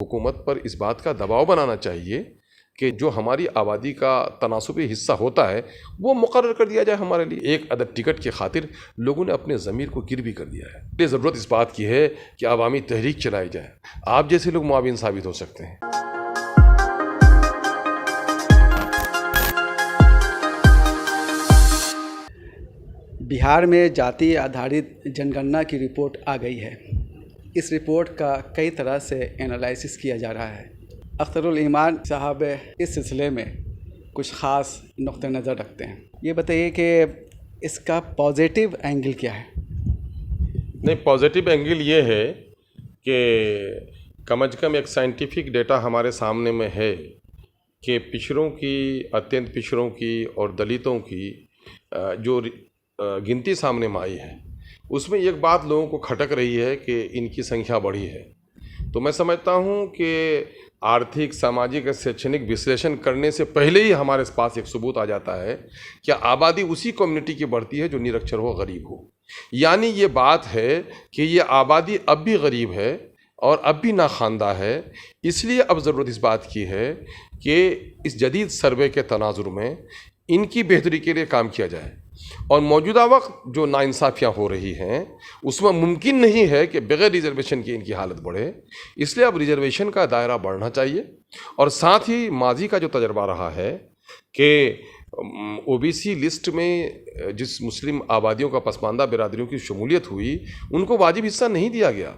हुकूमत पर इस बात का दबाव बनाना चाहिए कि जो हमारी आबादी का तनासुबी हिस्सा होता है वो मुकर्रर कर दिया जाए हमारे लिए। एक अदद टिकट की खातिर लोगों ने अपने ज़मीर को गिर भी कर दिया है। ये ज़रूरत इस बात की है कि अवामी तहरीक चलाई जाए। आप जैसे लोग मुआविन साबित हो सकते हैं। बिहार में जाति आधारित जनगणना की रिपोर्ट आ गई है। इस रिपोर्ट का कई तरह से एनालिसिस किया जा रहा है। अख्तरुल ईमान साहब इस सिलसिले में कुछ ख़ास नुक्ते नज़र रखते हैं। ये बताइए कि इसका पॉजिटिव एंगल क्या है? नहीं, पॉजिटिव एंगल ये है कि कम अज़ कम एक साइंटिफिक डेटा हमारे सामने में है कि पिछड़ों की, अत्यंत पिछड़ों की और दलितों की जो गिनती सामने में आई है उसमें एक बात लोगों को खटक रही है कि इनकी संख्या बढ़ी है। तो मैं समझता हूँ कि आर्थिक, सामाजिक और शैक्षणिक विश्लेषण करने से पहले ही हमारे पास एक सबूत आ जाता है कि आबादी उसी कम्युनिटी की बढ़ती है जो निरक्षर हो, गरीब हो। यानी ये बात है कि ये आबादी अब भी गरीब है और अब भी नाखानदा है। इसलिए अब ज़रूरत इस बात की है कि इस जदीद सर्वे के तनाजुर में इनकी बेहतरी के लिए काम किया जाए। और मौजूदा वक्त जो नाइंसाफ़ियाँ हो रही हैं उसमें मुमकिन नहीं है कि बग़ैर रिजर्वेशन के इनकी हालत बढ़े। इसलिए अब रिजर्वेशन का दायरा बढ़ना चाहिए। और साथ ही माजी का जो तजर्बा रहा है कि ओबीसी लिस्ट में जिस मुस्लिम आबादियों का पसमानदा बिरादरियों की शमूलियत हुई उनको वाजिब हिस्सा नहीं दिया गया।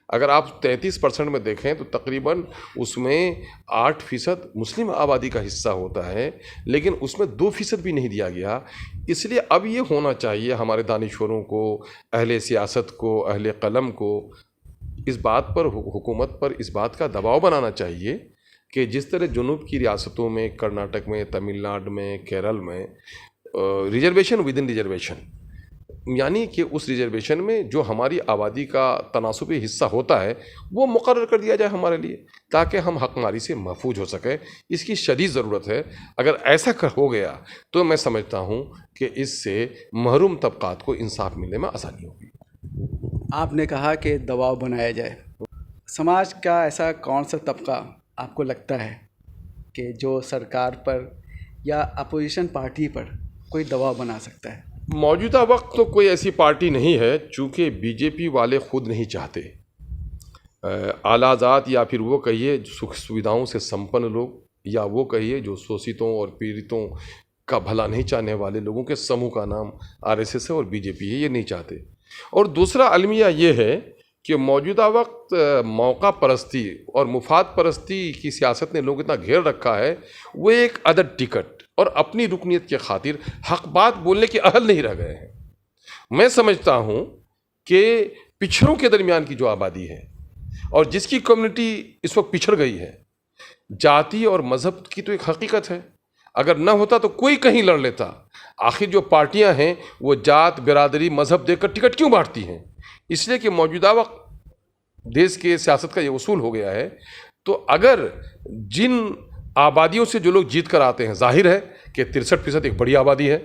अगर आप 33% में देखें तो तकरीबन उसमें 8% मुस्लिम आबादी का हिस्सा होता है, लेकिन उसमें 2% भी नहीं दिया गया। इसलिए अब ये होना चाहिए हमारे दानिशवरों को, अहले सियासत को, अहले कलम को इस बात पर, हुकूमत पर इस बात का दबाव बनाना चाहिए कि जिस तरह जुनूब की रियासतों में, कर्नाटक में, तमिलनाडु में, केरल में रिजर्वेशन विद इन रिजर्वेशन, यानी कि उस रिजर्वेशन में जो हमारी आबादी का तनासुबी हिस्सा होता है वो मुकर्रर कर दिया जाए हमारे लिए, ताकि हम हकमारी से महफूज हो सके। इसकी शदीद ज़रूरत है। अगर ऐसा हो गया तो मैं समझता हूँ कि इससे महरूम तबकात को इंसाफ मिलने में आसानी होगी। आपने कहा कि दबाव बनाया जाए। समाज का ऐसा कौन सा तबका आपको लगता है कि जो सरकार पर या अपोजिशन पार्टी पर कोई दबाव बना सकता है? मौजूदा वक्त तो कोई ऐसी पार्टी नहीं है, चूँकि बीजेपी वाले खुद नहीं चाहते। आलाजात या फिर वो कहिए सुख सुविधाओं से संपन्न लोग, या वो कहिए जो शोषितों और पीड़ितों का भला नहीं चाहने वाले लोगों के समूह का नाम आरएसएस है और बीजेपी है, ये नहीं चाहते। और दूसरा अलमिया ये है कि मौजूदा वक्त मौका परस्ती और मुफाद परस्ती की सियासत ने लोग इतना घेर रखा है, वो एक अदद टिकट और अपनी रुकनीत के खातिर हक बात बोलने के अहल नहीं रह गए हैं। मैं समझता हूँ कि पिछड़ों के दरमियान की जो आबादी है और जिसकी कम्युनिटी इस वक्त पिछड़ गई है, जाति और मज़हब की तो एक हकीकत है। अगर न होता तो कोई कहीं लड़ लेता। आखिर जो पार्टियां हैं वो जात, बिरादरी, मज़हब देकर टिकट क्यों बांटती हैं? इसलिए कि मौजूदा वक्त देश के सियासत का ये उसूल हो गया है। तो अगर जिन आबादियों से जो लोग जीत कर आते हैं, जाहिर है कि 63% एक बड़ी आबादी है,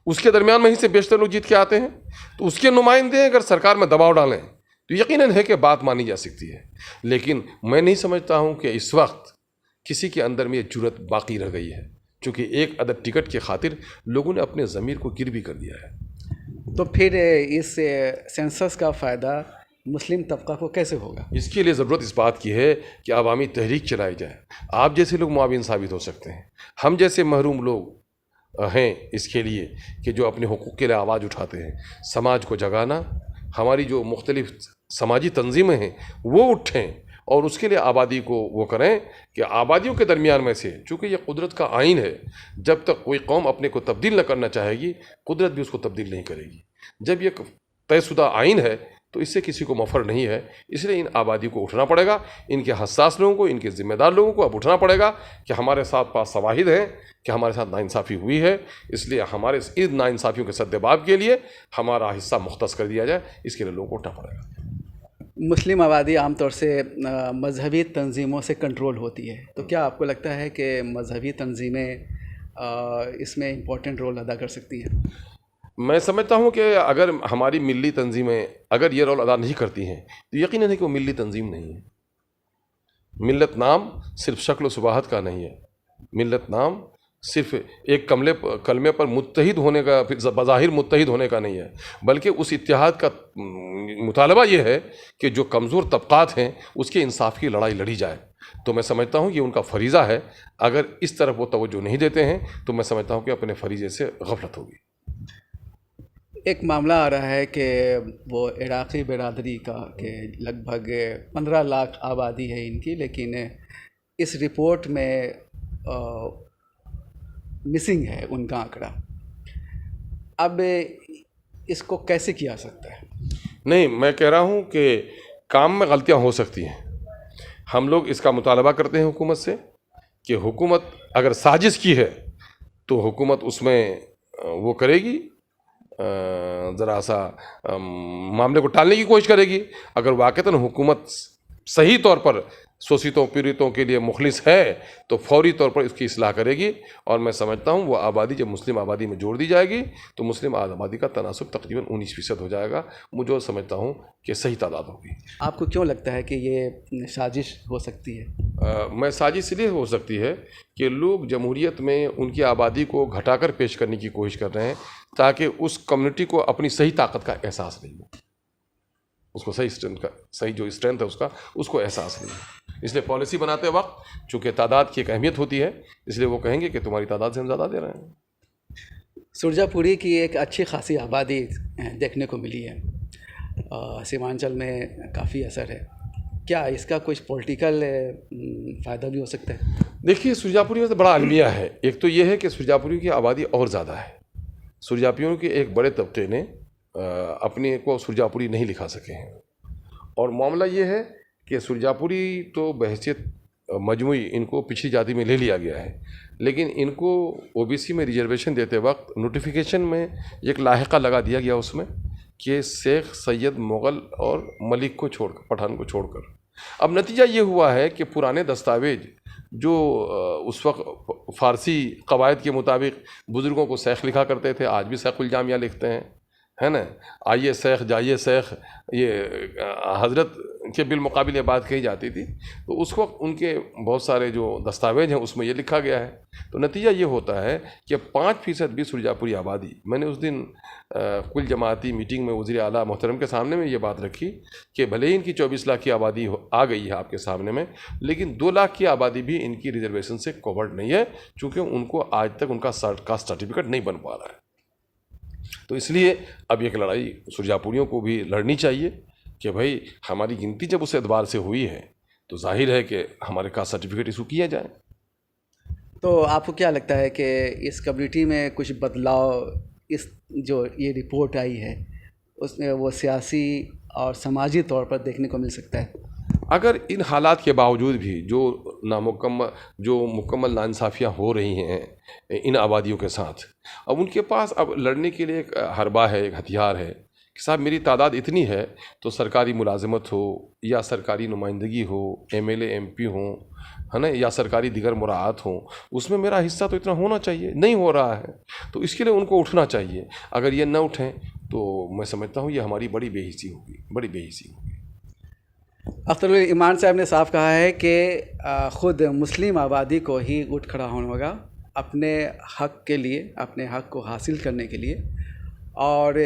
उसके दरमियान में ही से बेशतर लोग जीत के आते हैं, तो उसके नुमाइंदे अगर सरकार में दबाव डालें तो यकीनन है कि बात मानी जा सकती है। लेकिन मैं नहीं समझता हूं कि इस वक्त किसी के अंदर में ये जुर्रत बाकी रह गई है, क्योंकि एक अदद टिकट की खातिर लोगों ने अपने ज़मीर को गिर भी कर दिया है। तो फिर इस सेंसस का फ़ायदा मुस्लिम तबका को कैसे होगा? इसके लिए ज़रूरत इस बात की है कि अवामी तहरीक चलाई जाए। आप जैसे लोग मुआविन साबित हो सकते हैं। हम जैसे महरूम लोग हैं इसके लिए कि जो अपने हुकूक़ के लिए आवाज़ उठाते हैं। समाज को जगाना, हमारी जो मुख्तलिफ समाजी तंजीमें हैं वो उठें और उसके लिए आबादी को वो करें कि आबादियों के दरमियान में से, चूँकि ये कुदरत का आइन है, जब तक कोई कौम अपने को तब्दील न करना चाहेगी कुदरत भी उसको तब्दील नहीं करेगी। जब ये तयशुदा आइन है तो इससे किसी को मफर नहीं है। इसलिए इन आबादी को उठना पड़ेगा, इनके हसास लोगों को, इनके ज़िम्मेदार लोगों को अब उठना पड़ेगा कि हमारे साथ पास शवाहिद हैं कि हमारे साथ नाइंसाफ़ी हुई है। इसलिए हमारे इस नाइंसाफ़ियों के सद्देबाब के लिए हमारा हिस्सा मुख्तस कर दिया जाए, इसके लिए लोगों को उठना पड़ेगा। मुस्लिम आबादी आमतौर से मजहबी तंजीमों से कंट्रोल होती है, तो क्या आपको लगता है कि मजहबी तंजीमें इसमें इम्पोर्टेंट रोल अदा कर सकती हैं? मैं समझता हूँ कि अगर हमारी मिली तंजीमें अगर ये रोल अदा नहीं करती हैं तो यकीनन है कि वो मिली तंजीम नहीं है। मिल्लत नाम सिर्फ शक्ल सुबाहत का नहीं है। मिल्लत नाम सिर्फ एक कलमे पर मुत्तहिद होने का, बज़ाहिर मुत्तहिद होने का नहीं है, बल्कि उस इत्तेहाद का मुतालबा ये है कि जो कमज़ोर तबक़ात हैं उसके इंसाफ की लड़ाई लड़ी जाए। तो मैं समझता हूँ ये उनका फ़रीज़ा है। अगर इस तरफ वो तवज्जो नहीं देते हैं तो मैं समझता हूँ कि अपने फ़रीज़े से गफलत होगी। एक मामला आ रहा है कि वो इराक़ी बिरादरी का कि लगभग 15 लाख आबादी है इनकी, लेकिन इस रिपोर्ट में मिसिंग है उनका आंकड़ा। अब इसको कैसे किया सकता है? नहीं, मैं कह रहा हूँ कि काम में गलतियाँ हो सकती हैं। हम लोग इसका मुतालबा करते हैं हुकूमत से कि हुकूमत अगर साजिश की है तो हुकूमत उसमें वो करेगी, ज़रा सा मामले को टालने की कोशिश करेगी। अगर वाक़तन हुकूमत सही तौर पर शोषितों पीड़ितों के लिए मुखलिस है तो फौरी तौर पर इसकी इस्लाह करेगी। और मैं समझता हूँ वो आबादी जब मुस्लिम आबादी में जोड़ दी जाएगी तो मुस्लिम आबादी का तनासुब तकरीबन 19% हो जाएगा। मुझे समझता हूँ कि सही तादाद होगी। आपको क्यों लगता है कि ये साजिश हो सकती है? मैं साजिश इसलिए हो सकती है कि लोग जमहूरियत में उनकी आबादी को घटाकर पेश करने की कोशिश कर रहे हैं ताकि उस कम्युनिटी को अपनी सही ताकत का एहसास नहीं हो, उसको सही स्ट्रेंथ का, सही जो स्ट्रेंथ है उसको एहसास नहीं है। इसलिए पॉलिसी बनाते वक्त चूँकि तादाद की एक अहमियत होती है, इसलिए वो कहेंगे कि तुम्हारी तादाद से हम ज़्यादा दे रहे हैं। सुरजापुरी की एक अच्छी खासी आबादी देखने को मिली है, सीमांचल में काफ़ी असर है। क्या इसका कुछ पॉलिटिकल फ़ायदा भी हो सकता है? देखिए, सुरजापुरी में तो बड़ा अलमिया है। एक तो ये है कि सुरजापुरी की आबादी और ज़्यादा है। सुरजापुरियों के एक बड़े तबके ने अपने को सुरजापुरी नहीं लिखा सके हैं। और मामला ये है कि सुरजापुरी तो बहैसियत मजमूई इनको पिछड़ी जाति में ले लिया गया है, लेकिन इनको ओबीसी में रिजर्वेशन देते वक्त नोटिफिकेशन में एक लाहिका लगा दिया गया उसमें कि शेख, सैयद, मुग़ल और मलिक को छोड़कर, पठान को छोड़कर। अब नतीजा ये हुआ है कि पुराने दस्तावेज जो उस वक्त फ़ारसी कवायद के मुताबिक बुज़ुर्गों को शेख लिखा करते थे, आज भी शेखुल जामिया लिखते हैं, है ना। आइए शेख, जाइए शेख, ये हज़रत के बिलमुकाबिल बात कही जाती थी। तो उस वक्त उनके बहुत सारे जो दस्तावेज हैं उसमें ये लिखा गया है। तो नतीजा ये होता है कि 5% भी सुरजापुरी आबादी, मैंने उस दिन कुल जमाती मीटिंग में वज़ीर आला मोहतरम के सामने में ये बात रखी कि भले ही इनकी 24 लाख की आबादी आ गई है आपके सामने में, लेकिन 2 लाख की आबादी भी इनकी रिजर्वेशन से कवर्ड नहीं है, चूँकि उनको आज तक उनका कास्ट सर्टिफिकेट नहीं बन पा रहा है। तो इसलिए अब एक लड़ाई सुरजापुरियों को भी लड़नी चाहिए कि भाई हमारी गिनती जब उस एतबार से हुई है तो जाहिर है कि हमारे कास्ट सर्टिफिकेट इशू किया जाए। तो आपको क्या लगता है कि इस कम्युनिटी में कुछ बदलाव, इस जो ये रिपोर्ट आई है उसमें वो सियासी और समाजी तौर पर देखने को मिल सकता है? अगर इन हालात के बावजूद भी जो मुकम्मल नाइंसाफ़ियाँ हो रही हैं इन आबादियों के साथ, अब उनके पास अब लड़ने के लिए एक हरबा है, एक हथियार है कि साहब मेरी तादाद इतनी है तो सरकारी मुलाजमत हो या सरकारी नुमाइंदगी हो, MLA MP हो, है ना, या सरकारी दिगर मुराआत हो, उसमें मेरा हिस्सा तो इतना होना चाहिए, नहीं हो रहा है। तो इसके लिए उनको उठना चाहिए। अगर ये न उठें तो मैं समझता हूँ ये हमारी बड़ी बेइज्जती होगी। अख्तरुल ईमान साहब ने साफ कहा है कि ख़ुद मुस्लिम आबादी को ही उठ खड़ा होना होगा अपने हक़ के लिए, अपने हक़ को हासिल करने के लिए, और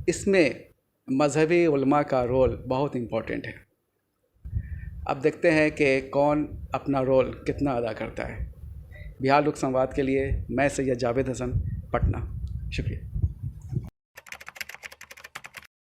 इसमें मज़हबी उलमा का रोल बहुत इम्पोर्टेंट है। अब देखते हैं कि कौन अपना रोल कितना अदा करता है। बिहार लोक संवाद के लिए मैं सैयद जावेद हसन, पटना। शुक्रिया।